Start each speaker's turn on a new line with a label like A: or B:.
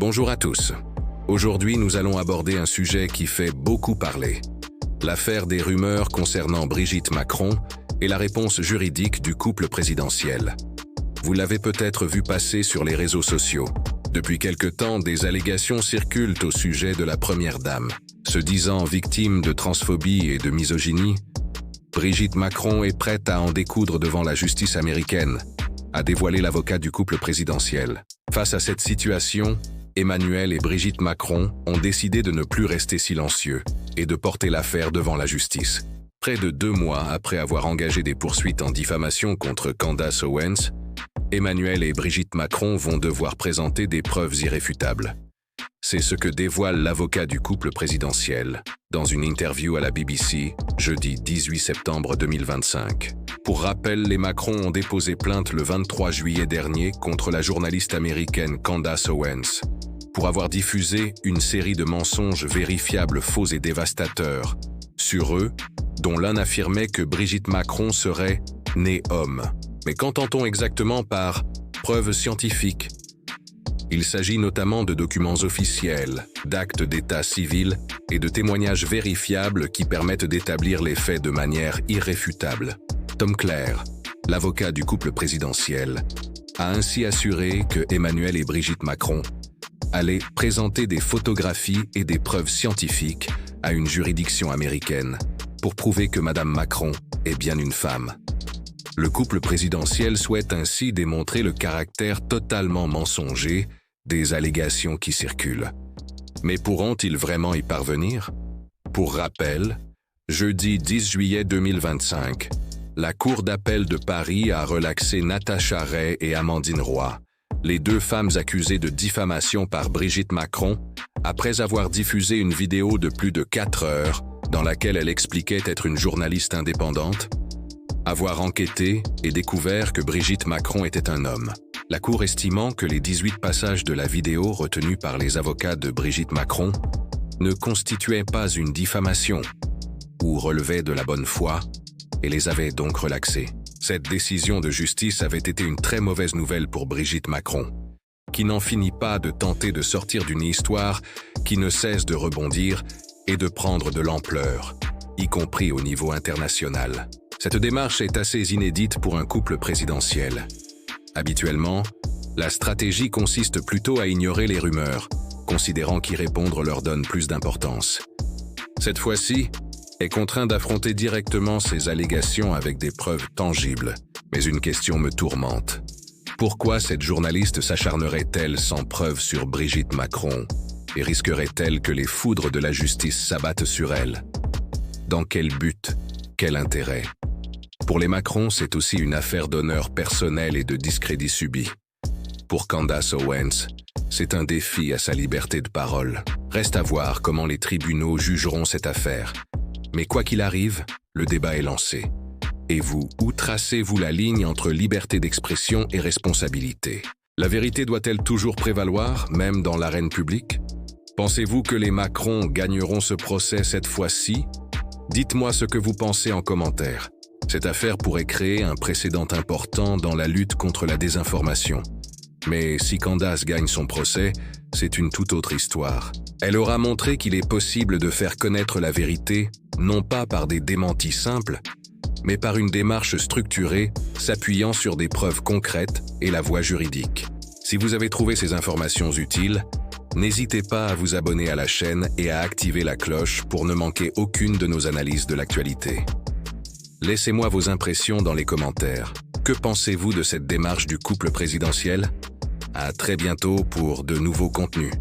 A: Bonjour à tous. Aujourd'hui, nous allons aborder un sujet qui fait beaucoup parler. L'affaire des rumeurs concernant Brigitte Macron et la réponse juridique du couple présidentiel. Vous l'avez peut-être vu passer sur les réseaux sociaux. Depuis quelque temps, des allégations circulent au sujet de la première dame. Se disant victime de transphobie et de misogynie, Brigitte Macron est prête à en découdre devant la justice américaine, a dévoilé l'avocat du couple présidentiel. Face à cette situation, Emmanuel et Brigitte Macron ont décidé de ne plus rester silencieux et de porter l'affaire devant la justice. Près de 2 mois après avoir engagé des poursuites en diffamation contre Candace Owens, Emmanuel et Brigitte Macron vont devoir présenter des preuves irréfutables. C'est ce que dévoile l'avocat du couple présidentiel dans une interview à la BBC, jeudi 18 septembre 2025. Pour rappel, les Macron ont déposé plainte le 23 juillet dernier contre la journaliste américaine Candace Owens pour avoir diffusé une série de mensonges vérifiables faux et dévastateurs sur eux, dont l'un affirmait que Brigitte Macron serait née homme. Mais qu'entend-on exactement par preuves scientifiques ? Il s'agit notamment de documents officiels, d'actes d'état civil et de témoignages vérifiables qui permettent d'établir les faits de manière irréfutable. Tom Clair, l'avocat du couple présidentiel, a ainsi assuré que Emmanuel et Brigitte Macron allaient présenter des photographies et des preuves scientifiques à une juridiction américaine pour prouver que Madame Macron est bien une femme. Le couple présidentiel souhaite ainsi démontrer le caractère totalement mensonger des allégations qui circulent. Mais pourront-ils vraiment y parvenir ? Pour rappel, jeudi 10 juillet 2025, la Cour d'appel de Paris a relaxé Natacha Ray et Amandine Roy, les 2 femmes accusées de diffamation par Brigitte Macron, après avoir diffusé une vidéo de plus de 4 heures dans laquelle elle expliquait être une journaliste indépendante, avoir enquêté et découvert que Brigitte Macron était un homme. La Cour estimant que les 18 passages de la vidéo retenus par les avocats de Brigitte Macron ne constituaient pas une diffamation ou relevaient de la bonne foi et les avait donc relaxés. Cette décision de justice avait été une très mauvaise nouvelle pour Brigitte Macron, qui n'en finit pas de tenter de sortir d'une histoire qui ne cesse de rebondir et de prendre de l'ampleur, y compris au niveau international. Cette démarche est assez inédite pour un couple présidentiel. Habituellement, la stratégie consiste plutôt à ignorer les rumeurs, considérant qu'y répondre leur donne plus d'importance. Cette fois-ci, est contraint d'affronter directement ces allégations avec des preuves tangibles. Mais une question me tourmente. Pourquoi cette journaliste s'acharnerait-elle sans preuve sur Brigitte Macron et risquerait-elle que les foudres de la justice s'abattent sur elle ? Dans quel but ? Quel intérêt ? Pour les Macron, c'est aussi une affaire d'honneur personnel et de discrédit subi. Pour Candace Owens, c'est un défi à sa liberté de parole. Reste à voir comment les tribunaux jugeront cette affaire. Mais quoi qu'il arrive, le débat est lancé. Et vous, où tracez-vous la ligne entre liberté d'expression et responsabilité ? La vérité doit-elle toujours prévaloir, même dans l'arène publique ? Pensez-vous que les Macron gagneront ce procès cette fois-ci ? Dites-moi ce que vous pensez en commentaire. Cette affaire pourrait créer un précédent important dans la lutte contre la désinformation. Mais si Candace gagne son procès, c'est une toute autre histoire. Elle aura montré qu'il est possible de faire connaître la vérité, non pas par des démentis simples, mais par une démarche structurée, s'appuyant sur des preuves concrètes et la voie juridique. Si vous avez trouvé ces informations utiles, n'hésitez pas à vous abonner à la chaîne et à activer la cloche pour ne manquer aucune de nos analyses de l'actualité. Laissez-moi vos impressions dans les commentaires. Que pensez-vous de cette démarche du couple présidentiel ? À très bientôt pour de nouveaux contenus.